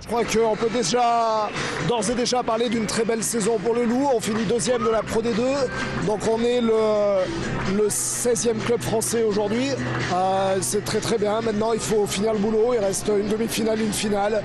Je crois qu'on peut d'ores et déjà parler d'une très belle saison pour le Loup. On finit deuxième de la Pro D2, donc on est le 16e club français aujourd'hui. C'est très très bien. Maintenant il faut finir le boulot, il reste une demi-finale, une finale.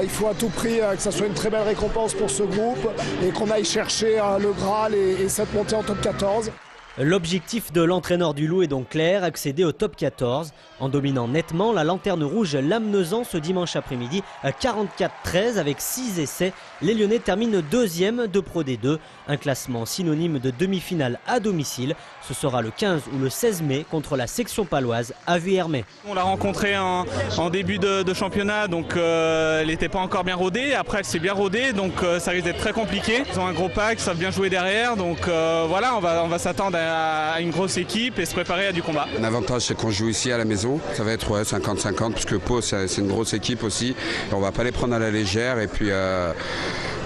Il faut à tout prix que ça soit une très belle récompense pour ce groupe et qu'on aille chercher le Graal et cette montée en top 14. L'objectif de l'entraîneur du Loup est donc clair, accéder au top 14. En dominant nettement la lanterne rouge Lamnezan ce dimanche après-midi, 44-13 avec 6 essais. Les Lyonnais terminent deuxième de Pro D2, un classement synonyme de demi-finale à domicile. Ce sera le 15 ou le 16 mai contre la section paloise à Vuillermet. On l'a rencontrée en début de championnat, donc elle n'était pas encore bien rodée. Après elle s'est bien rodée, donc ça risque d'être très compliqué. Ils ont un gros pack, ils savent bien jouer derrière, donc voilà, on va s'attendre à une grosse équipe et se préparer à du combat. L'avantage c'est qu'on joue ici à la maison, ça va être 50-50 puisque Pau c'est une grosse équipe aussi. Et on va pas les prendre à la légère et puis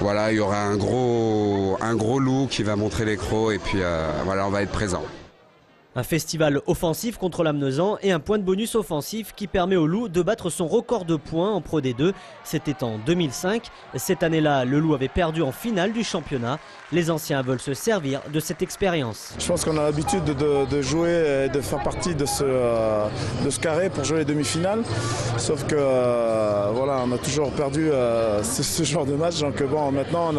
voilà, il y aura un gros Loup qui va montrer les crocs et puis voilà, on va être présent. Un festival offensif contre Lamnezan et un point de bonus offensif qui permet au Loup de battre son record de points en Pro D2. C'était en 2005. Cette année-là, le Loup avait perdu en finale du championnat. Les anciens veulent se servir de cette expérience. Je pense qu'on a l'habitude de jouer et de faire partie de ce carré pour jouer les demi-finales. Sauf que voilà, on a toujours perdu ce genre de match. Donc bon, maintenant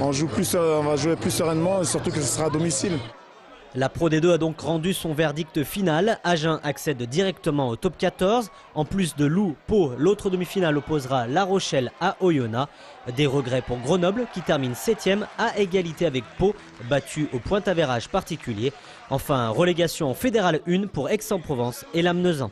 on va jouer plus sereinement et surtout que ce sera à domicile. La Pro D2 a donc rendu son verdict final. Agen accède directement au top 14. En plus de Loup, Pau, l'autre demi-finale opposera La Rochelle à Oyonnax. Des regrets pour Grenoble qui termine 7e à égalité avec Pau, battu au point avérage particulier. Enfin, relégation en Fédérale 1 pour Aix-en-Provence et Lamnezan.